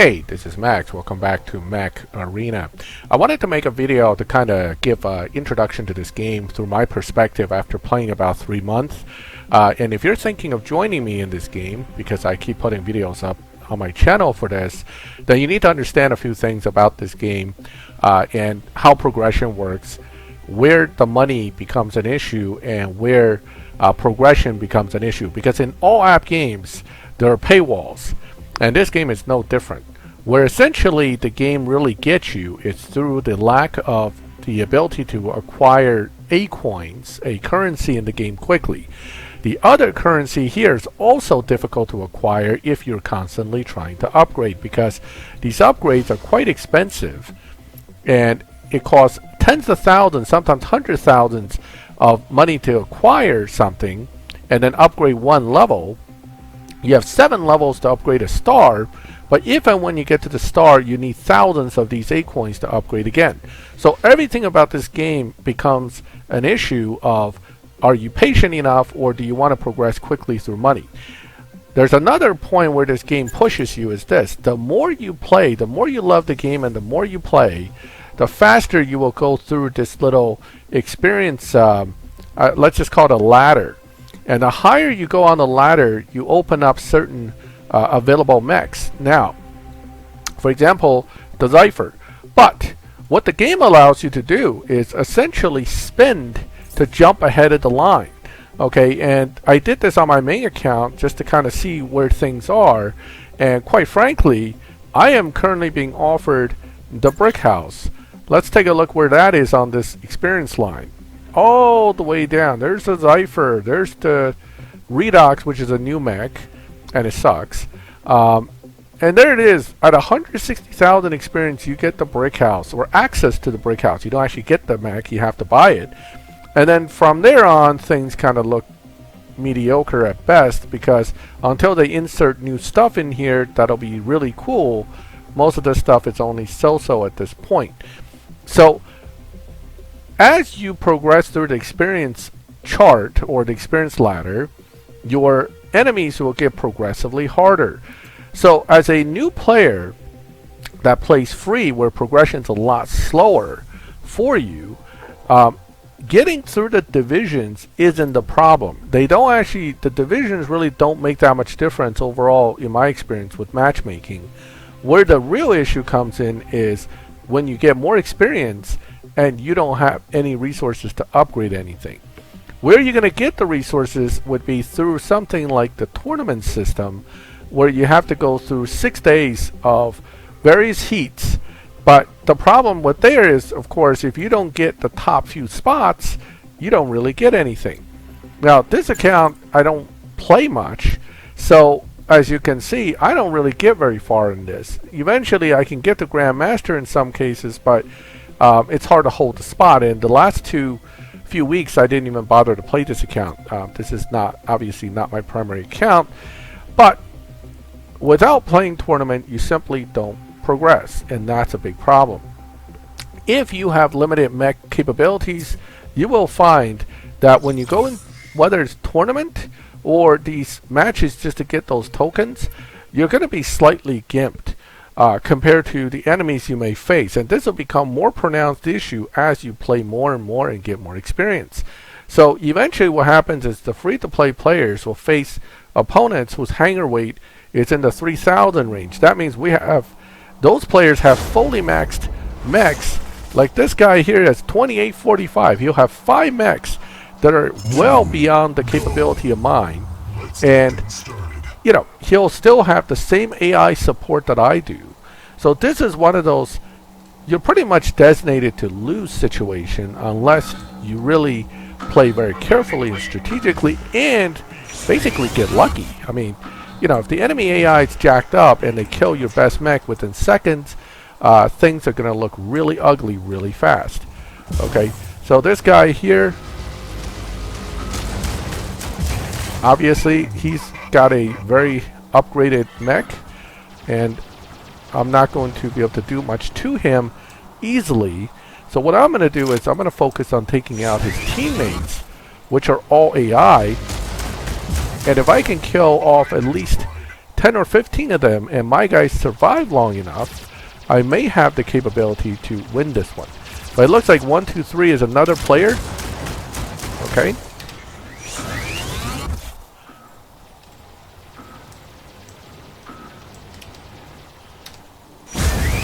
Hey, this is Max. Welcome back to Mech Arena. I wanted to make a video to kind of give an introduction to this game through my perspective after playing about 3 months. And if you're thinking of joining me in this game, because I keep putting videos up on my channel for this, then you need to understand a few things about this game and how progression works, where the money becomes an issue, and where progression becomes an issue. Because in all app games, there are paywalls. And this game is no different. Where essentially the game really gets you is through the lack of the ability to acquire A-coins, a currency in the game, quickly. The other currency here is also difficult to acquire if you're constantly trying to upgrade, because these upgrades are quite expensive and it costs tens of thousands, sometimes hundreds of thousands of money to acquire something and then upgrade one level. You have 7 levels to upgrade a star, but if and when you get to the star, you need thousands of these A-coins to upgrade again. So everything about this game becomes an issue of, are you patient enough, or do you want to progress quickly through money? There's another point where this game pushes you, is this: the more you play, the more you love the game, and the more you play, the faster you will go through this little experience, let's just call it a ladder. And the higher you go on the ladder, you open up certain available mechs. Now, for example, the Zypher. But what the game allows you to do is essentially spend to jump ahead of the line. Okay, and I did this on my main account just to kind of see where things are. And quite frankly, I am currently being offered the brick house. Let's take a look where that is on this experience line. All the way down. There's the Zypher. There's the Redox, which is a new mech, and it sucks. And there it is. At 160,000 experience, you get the brick house, or access to the brick house. You don't actually get the mech, you have to buy it. And then from there on, things kind of look mediocre at best, because until they insert new stuff in here that'll be really cool, most of the stuff is only so-so at this point. So as you progress through the experience chart or the experience ladder, your enemies will get progressively harder. So as a new player that plays free, where progression is a lot slower for you, getting through the divisions isn't the problem. They don't actually, the divisions really don't make that much difference overall in my experience with matchmaking. Where the real issue comes in is when you get more experience and you don't have any resources to upgrade anything. Where you're going to get the resources would be through something like the tournament system, where you have to go through 6 days of various heats. But the problem with there is, of course, if you don't get the top few spots, you don't really get anything. Now, this account, I don't play much, so as you can see, I don't really get very far in this. Eventually, I can get to Grandmaster in some cases, but it's hard to hold the spot. In the last few weeks, I didn't even bother to play this account. This is obviously not my primary account, but without playing tournament, you simply don't progress, and that's a big problem. If you have limited mech capabilities, you will find that when you go in, whether it's tournament or these matches just to get those tokens, you're going to be slightly gimped compared to the enemies you may face, and this will become more pronounced issue as you play more and more and get more experience. So eventually what happens is the free-to-play players will face opponents whose hanger weight is in the 3,000 range. That means those players have fully maxed mechs. Like this guy here has 2845. He'll have 5 mechs that are well beyond the capability of mine, and you know, he'll still have the same AI support that I do. So this is one of those, you're pretty much designated to lose situation unless you really play very carefully and strategically and basically get lucky. I mean, you know, if the enemy AI is jacked up and they kill your best mech within seconds, things are going to look really ugly really fast. Okay, so this guy here, obviously he's got a very upgraded mech, and I'm not going to be able to do much to him easily. So what I'm going to do is I'm going to focus on taking out his teammates, which are all AI, and if I can kill off at least 10 or 15 of them and my guys survive long enough, I may have the capability to win this one. But it looks like 1, 2, 3 is another player. Okay.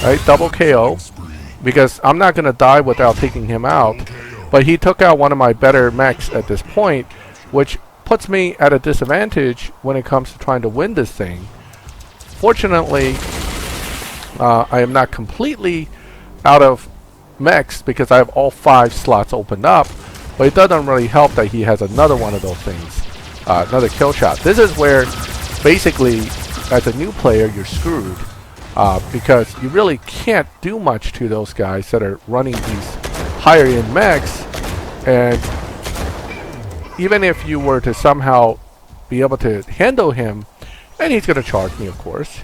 Alright, double KO. Because I'm not going to die without taking him out. But he took out one of my better mechs at this point, which puts me at a disadvantage when it comes to trying to win this thing. Fortunately, I am not completely out of mechs because I have all 5 slots opened up. But it doesn't really help that he has another one of those things. Another kill shot. This is where, basically, as a new player, you're screwed. Because you really can't do much to those guys that are running these higher end mechs. And even if you were to somehow be able to handle him, and he's going to charge me, of course.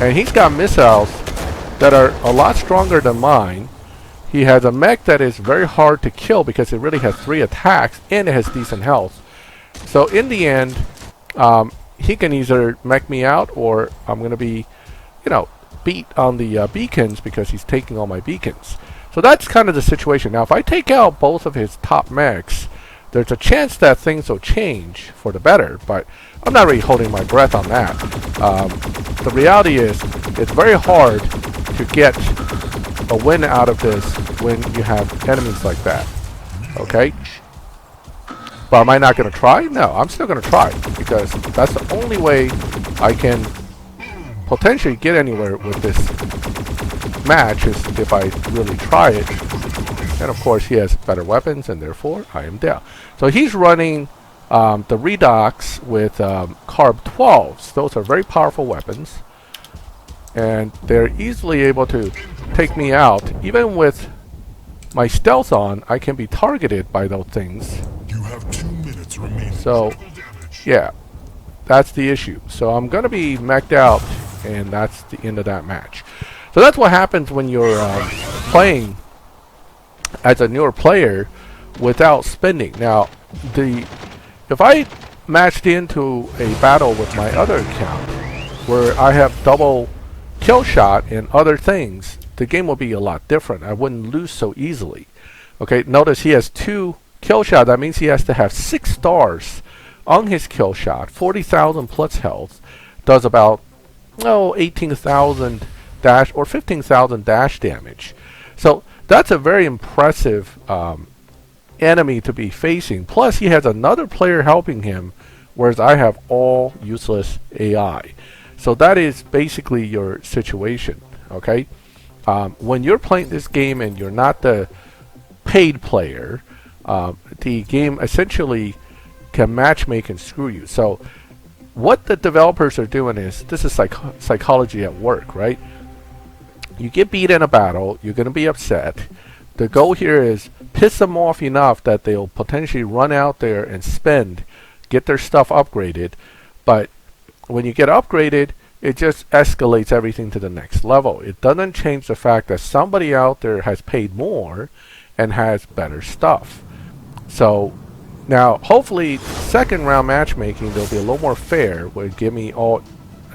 And he's got missiles that are a lot stronger than mine. He has a mech that is very hard to kill because it really has 3 attacks and it has decent health. So in the end, he can either mech me out or I'm going to be, beat on the beacons because he's taking all my beacons. So that's kind of the situation. Now, if I take out both of his top mechs, there's a chance that things will change for the better, but I'm not really holding my breath on that. The reality is, it's very hard to get a win out of this when you have enemies like that. Okay? But am I not going to try? No, I'm still going to try because that's the only way I can potentially get anywhere with this match is if I really try it. And of course he has better weapons and therefore I am down. So he's running the Redox with Carb 12s. Those are very powerful weapons. And they're easily able to take me out. Even with my stealth on, I can be targeted by those things. You have 2 minutes remaining. So, yeah, that's the issue. So I'm going to be mech'd out, and that's the end of that match. So that's what happens when you're playing as a newer player without spending. Now, if I matched into a battle with my other account where I have double kill shot and other things, the game will be a lot different. I wouldn't lose so easily. Okay, notice he has 2 kill shot. That means he has to have 6 stars on his kill shot, 40,000 plus health, does about 18,000 dash or 15,000 dash damage. So that's a very impressive enemy to be facing. Plus he has another player helping him, whereas I have all useless AI. So that is basically your situation. Okay, when you're playing this game and you're not the paid player, the game essentially can matchmake and screw you. So what the developers are doing is, this is psychology at work, right? You get beat in a battle, you're going to be upset. The goal here is piss them off enough that they'll potentially run out there and spend, get their stuff upgraded. But when you get upgraded, it just escalates everything to the next level. It doesn't change the fact that somebody out there has paid more and has better stuff. So now, hopefully, second round matchmaking, they'll be a little more fair. Will give me all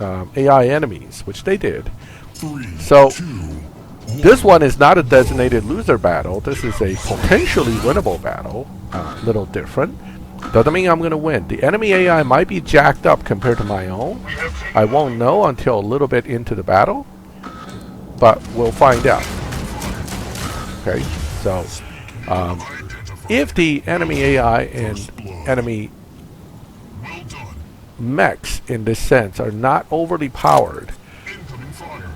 AI enemies, which they did. So this one is not a designated loser battle. This is a potentially winnable battle. Little different. Doesn't mean I'm going to win. The enemy AI might be jacked up compared to my own. I won't know until a little bit into the battle, but we'll find out. Okay, so if the enemy AI and enemy mechs in this sense are not overly powered,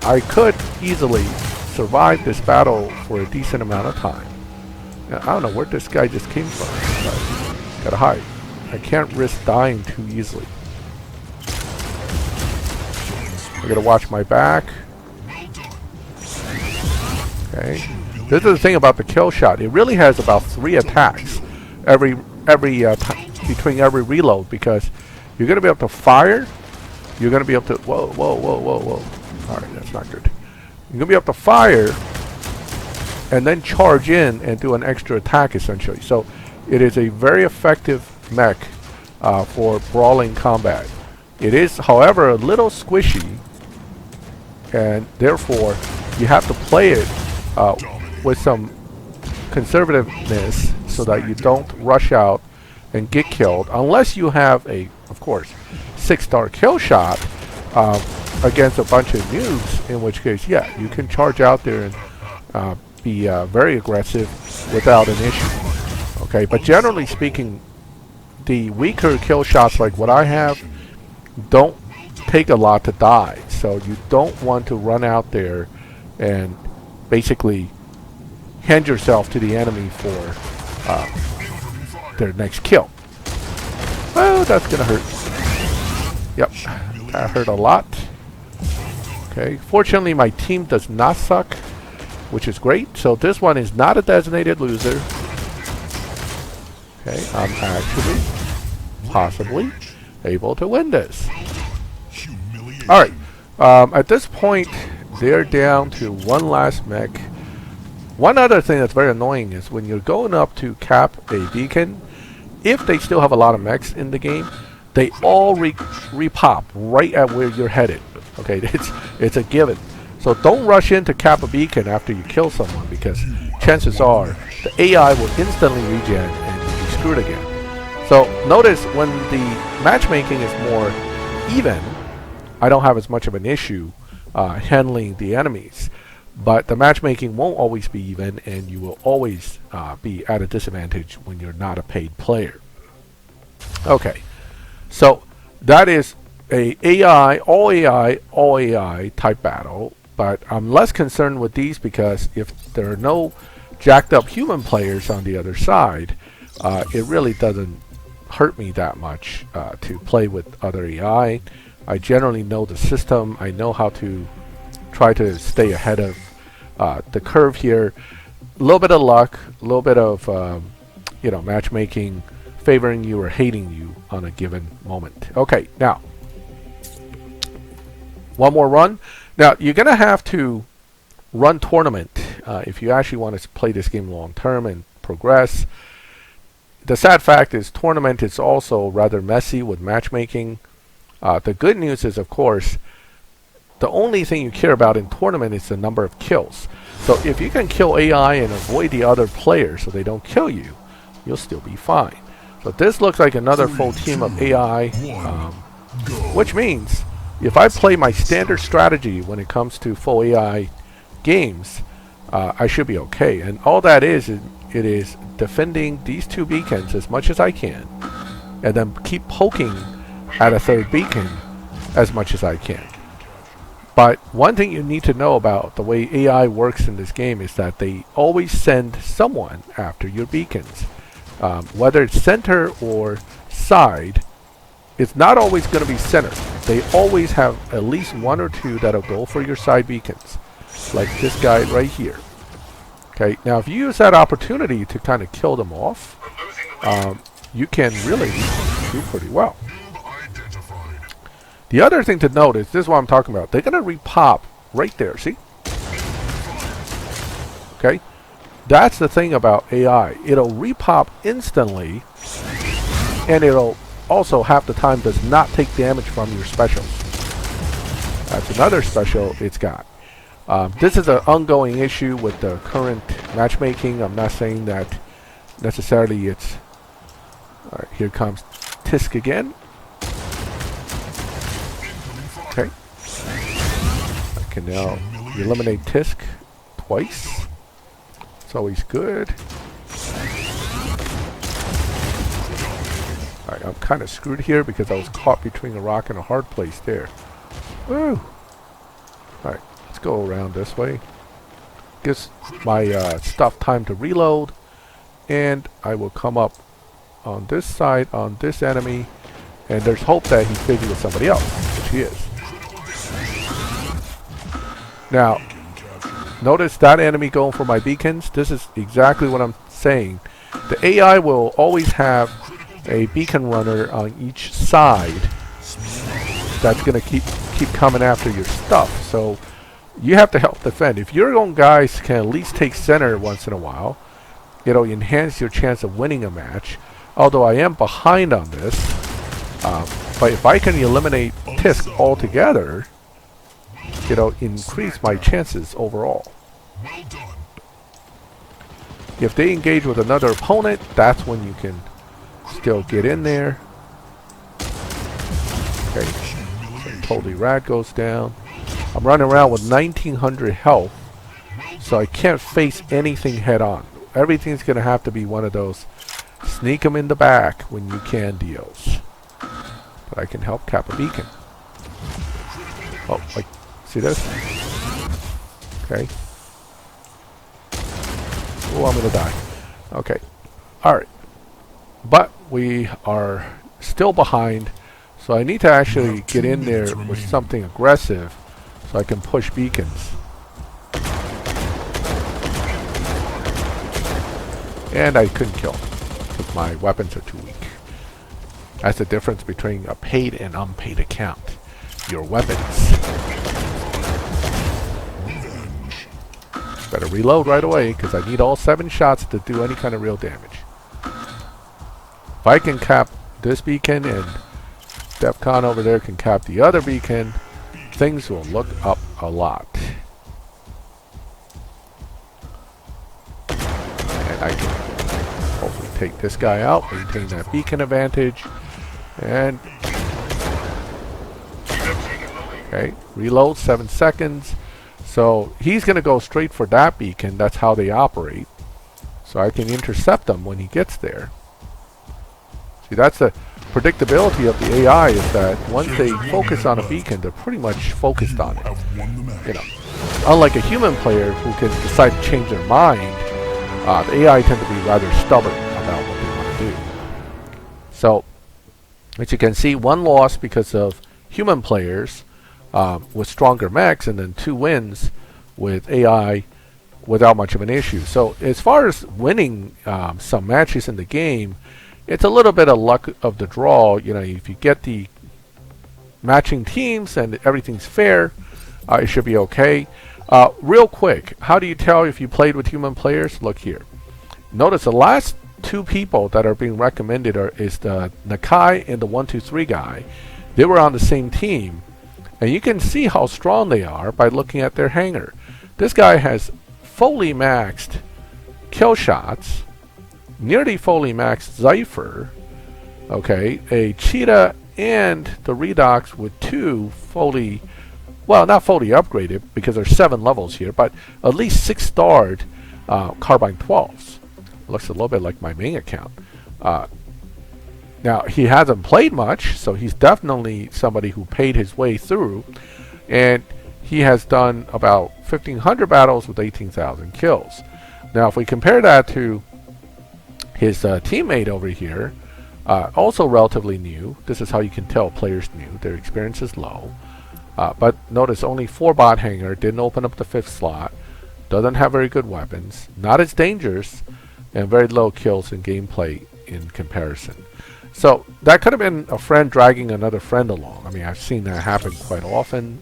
I could easily survive this battle for a decent amount of time. Now, I don't know where this guy just came from, but gotta hide. I can't risk dying too easily. I gotta watch my back. Okay. This is the thing about the kill shot. It really has about 3 attacks between every reload, because you're gonna be able to fire. You're gonna be able to whoa. All right, that's not good. You're gonna be able to fire and then charge in and do an extra attack essentially. So it is a very effective mech for brawling combat. It is, however, a little squishy, and therefore you have to play it with some conservativeness so that you don't rush out and get killed, unless you have a, of course, 6-star kill shot against a bunch of noobs, in which case, yeah, you can charge out there and be very aggressive without an issue. Okay, but generally speaking, the weaker kill shots like what I have don't take a lot to die, so you don't want to run out there and basically hand yourself to the enemy for their next kill. Well, that's gonna hurt. Yep, that hurt a lot. Okay, fortunately my team does not suck, which is great. So this one is not a designated loser. Okay, I'm actually possibly able to win this. Alright, at this point they're down to one last mech. One other thing that's very annoying is when you're going up to cap a beacon, if they still have a lot of mechs in the game, they all repop right at where you're headed. Okay, it's a given. So don't rush in to cap a beacon after you kill someone, because chances are the AI will instantly regen and you'll be screwed again. So notice when the matchmaking is more even, I don't have as much of an issue handling the enemies. But the matchmaking won't always be even, and you will always be at a disadvantage when you're not a paid player. Okay, so that is a all AI type battle, but I'm less concerned with these because if there are no jacked up human players on the other side, it really doesn't hurt me that much to play with other AI. I generally know the system. I know how to try to stay ahead of the curve here. A little bit of luck, a little bit of matchmaking favoring you or hating you on a given moment. Okay, now one more run. Now you're gonna have to run tournament if you actually want to play this game long term and progress. The sad fact is tournament is also rather messy with matchmaking. The good news is, of course, the only thing you care about in tournament is the number of kills. So if you can kill AI and avoid the other players so they don't kill you, you'll still be fine. So this looks like another full team of AI, which means if I play my standard strategy when it comes to full AI games, I should be okay. And all that is it is defending these two beacons as much as I can, and then keep poking at a third beacon as much as I can. But one thing you need to know about the way AI works in this game is that they always send someone after your beacons. Whether it's center or side, it's not always going to be center. They always have at least one or two that'll go for your side beacons, like this guy right here. Okay, now if you use that opportunity to kind of kill them off, you can really do pretty well. The other thing to note is, this is what I'm talking about. They're going to repop right there, see? Okay? That's the thing about AI. It'll repop instantly, and it'll also half the time does not take damage from your specials. That's another special it's got. This is an ongoing issue with the current matchmaking. I'm not saying that necessarily it's... Alright, here comes Tisk again. Okay. I can now eliminate Tisk twice. It's always good. Alright, I'm kind of screwed here because I was caught between a rock and a hard place there. Woo! Alright, let's go around this way. Gives my stuff time to reload. And I will come up on this side, on this enemy. And there's hope that he's busy with somebody else, which he is. Now, notice that enemy going for my beacons. This is exactly what I'm saying. The AI will always have a beacon runner on each side that's going to keep coming after your stuff. So you have to help defend. If your own guys can at least take center once in a while, it'll enhance your chance of winning a match. Although I am behind on this, But if I can eliminate Tisk altogether, it'll increase my chances overall. Well done. If they engage with another opponent, that's when you can still get in there. Okay, so totally rad goes down. I'm running around with 1900 health, so I can't face anything head on. Everything's gonna have to be one of those sneak them in the back when you can deals. But I can help cap a beacon. Oh, like, see this? Okay. Oh, I'm gonna die. Okay. Alright. But we are still behind, so I need to actually get in there with something aggressive so I can push beacons. And I couldn't kill him because my weapons are too weak. That's the difference between a paid and unpaid account. Your weapons. Better reload right away because I need all 7 shots to do any kind of real damage. If I can cap this beacon and DEFCON over there can cap the other beacon, things will look up a lot. And I can hopefully take this guy out, maintain that beacon advantage, and okay, reload 7 seconds. So he's going to go straight for that beacon. That's how they operate. So I can intercept him when he gets there. See, that's the predictability of the AI, is that once they focus on a beacon, they're pretty much focused on it. You know, unlike a human player who can decide to change their mind, the AI tend to be rather stubborn about what they want to do. So, as you can see, 1 loss because of human players with stronger mechs, and then 2 wins with AI without much of an issue. So as far as winning some matches in the game, it's a little bit of luck of the draw. You know, if you get the matching teams and everything's fair, it should be okay. Real quick, how do you tell if you played with human players? Look here. Notice the last 2 people that are being recommended is the Nakai and the 123 guy. They were on the same team. And you can see how strong they are by looking at their hanger. This guy has fully maxed kill shots, nearly fully maxed Cypher, okay, a Cheetah and the Redox with 2 fully, well, not fully upgraded because there's 7 levels here, but at least 6-starred Carbine 12s. Looks a little bit like my main account. Now, he hasn't played much, so he's definitely somebody who paid his way through. And he has done about 1,500 battles with 18,000 kills. Now, if we compare that to his teammate over here, also relatively new. This is how you can tell players new. Their experience is low. But notice only 4 bot hanger, didn't open up the 5th slot, doesn't have very good weapons, not as dangerous, and very low kills in gameplay in comparison. So that could have been a friend dragging another friend along. I mean, I've seen that happen quite often,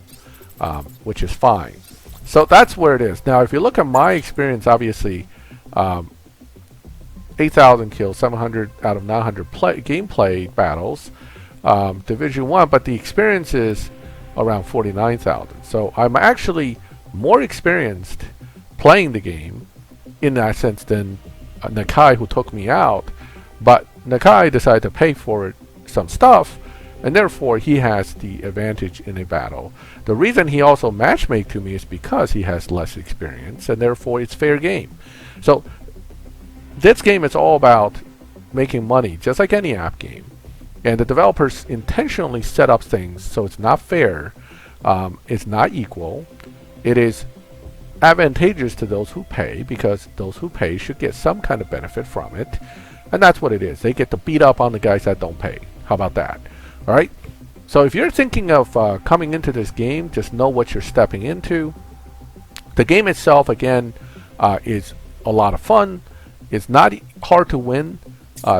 which is fine. So that's where it is. Now, if you look at my experience, obviously, 8,000 kills, 700 out of 900 gameplay battles, Division 1, but the experience is around 49,000. So I'm actually more experienced playing the game in that sense than Nakai, who took me out. But Nakai decided to pay for some stuff, and therefore he has the advantage in a battle. The reason he also matchmake to me is because he has less experience, and therefore it's fair game. So this game is all about making money, just like any app game. And the developers intentionally set up things so it's not fair, it's not equal, it is advantageous to those who pay, because those who pay should get some kind of benefit from it. And that's what it is. They get to beat up on the guys that don't pay. How about that? Alright? So if you're thinking of coming into this game, just know what you're stepping into. The game itself, again, is a lot of fun. It's not hard to win.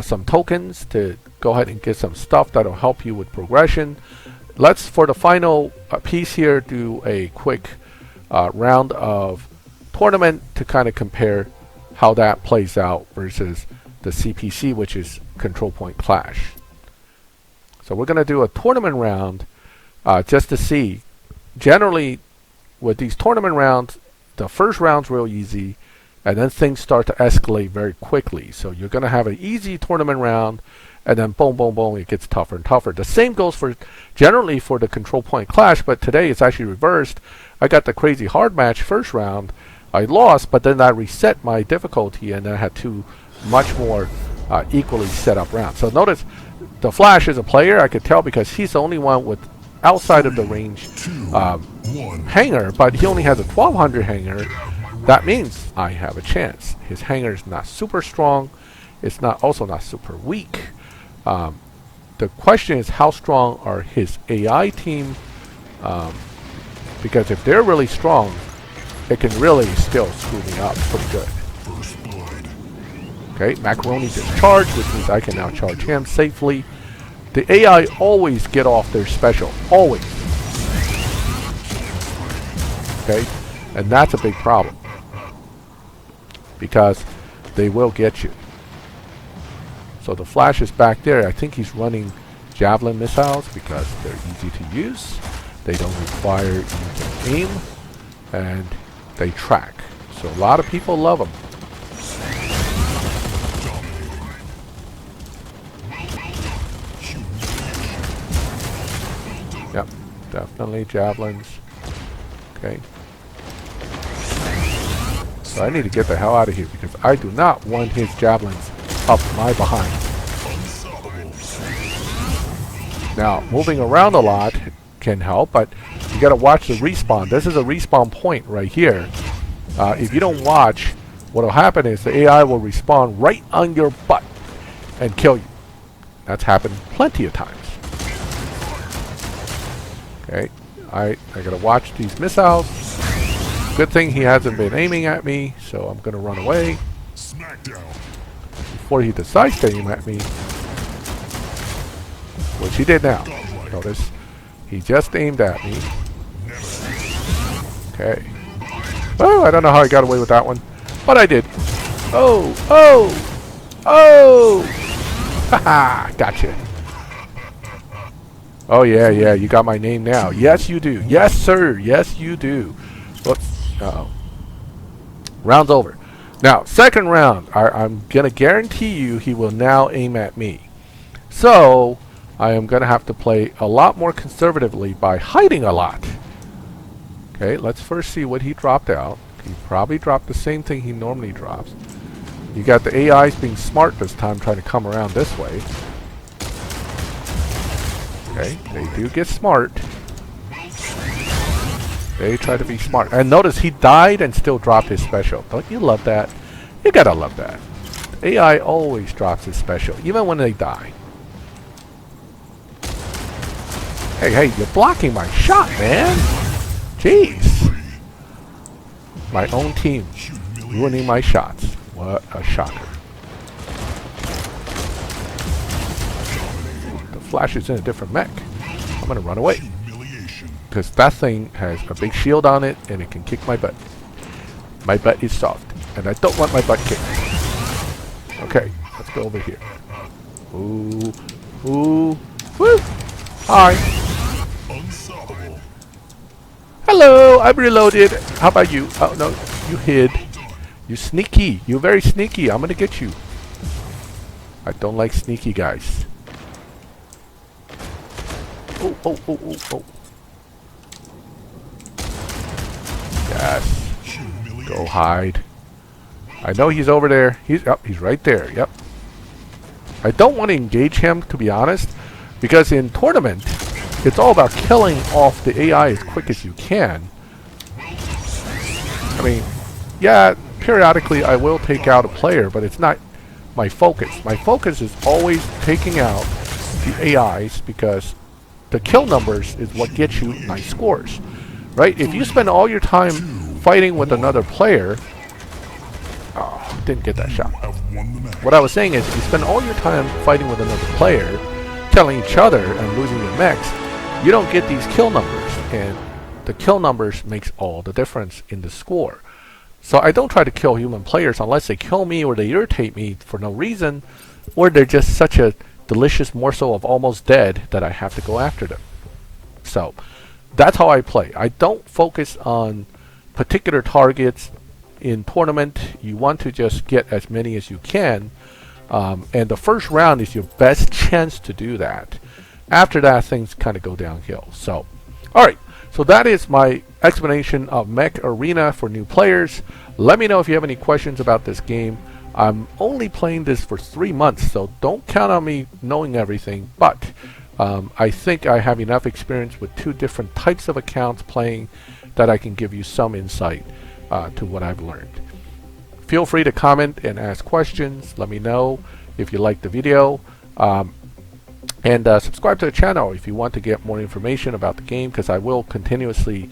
Some tokens to go ahead and get some stuff that'll help you with progression. Let's, for the final piece here, do a quick round of tournament to kind of compare how that plays out versus the CPC, which is Control Point Clash. So we're going to do a tournament round just to see. Generally, with these tournament rounds, the first round's real easy, and then things start to escalate very quickly. So you're going to have an easy tournament round, and then boom, boom, boom, it gets tougher and tougher. The same goes for generally for the control point clash, but today it's actually reversed. I got the crazy hard match first round. I lost, but then I reset my difficulty, and then I had two much more equally set up rounds. So notice the Flash is a player. I could tell because he's the only one with outside of the range hanger, but he only has a 1200 hanger. That means I have a chance. His hanger is not super strong. It's also not super weak. The question is, how strong are his AI team? Because if they're really strong, it can really still screw me up pretty good. Okay, Macaroni just charged, which means I can now charge him safely. The AI always get off their special. Always. Okay, and that's a big problem, because they will get you. So the Flash is back there. I think he's running javelin missiles because they're easy to use. They don't require you to aim, and they track. So a lot of people love them. Yep, definitely javelins. Okay. So I need to get the hell out of here because I do not want his javelins up my behind. Now, moving around a lot can help, but you gotta watch the respawn. This is a respawn point right here. If you don't watch, what'll happen is the AI will respawn right on your butt and kill you. That's happened plenty of times. Okay, I gotta watch these missiles. Good thing he hasn't been aiming at me, so I'm gonna run away before he decides to aim at me, which he did now. Notice, he just aimed at me. Okay. Oh, I don't know how I got away with that one, but I did. Oh, oh, oh! Haha, gotcha. Oh yeah, yeah, you got my name now. Yes, you do. Yes, sir. Yes, you do. Whoops. Uh-oh. Round's over. Now, second round. I'm going to guarantee you he will now aim at me. So, I am going to have to play a lot more conservatively by hiding a lot. Okay, let's first see what he dropped out. He probably dropped the same thing he normally drops. You got the AIs being smart this time, trying to come around this way. Okay, they do get smart. They try to be smart. And notice he died and still dropped his special. Don't you love that? You gotta love that. The AI always drops his special, even when they die. Hey, hey, you're blocking my shot, man. Jeez. My own team ruining my shots. What a shocker. Flash is in a different mech. I'm gonna run away because that thing has a big shield on it and it can kick my butt. My butt is soft and I don't want my butt kicked. Okay, let's go over here. Ooh, ooh, woo! Hi. Hello, I'm reloaded. How about you? Oh no, you hid. You sneaky. You're very sneaky. I'm gonna get you. I don't like sneaky guys. Oh, oh, oh, oh, oh. Yes. Go hide. I know he's over there. He's right there. Yep. I don't want to engage him, to be honest, because in tournament, it's all about killing off the AI as quick as you can. I mean, yeah, periodically I will take out a player, but it's not my focus. My focus is always taking out the AIs because the kill numbers is what gets you nice scores, right? If you spend all your time fighting with another player, oh, didn't get that shot. What I was saying is, if you spend all your time fighting with another player, killing each other and losing your mechs, you don't get these kill numbers, and the kill numbers makes all the difference in the score. So I don't try to kill human players unless they kill me or they irritate me for no reason, or they're just such a delicious morsel of almost dead that I have to go after them. So that's how I play. I don't focus on particular targets. In tournament, you want to just get as many as you can, and the first round is your best chance to do that. After that, things kind of go downhill. So, alright, so that is my explanation of Mech Arena for new players. Let me know if you have any questions about this game. I'm only playing this for 3 months, so don't count on me knowing everything, but I think I have enough experience with 2 different types of accounts playing that I can give you some insight to what I've learned. Feel free to comment and ask questions. Let me know if you like the video. And subscribe to the channel if you want to get more information about the game, because I will continuously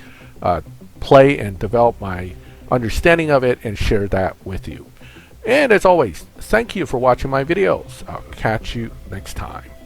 play and develop my understanding of it and share that with you. And as always, thank you for watching my videos. I'll catch you next time.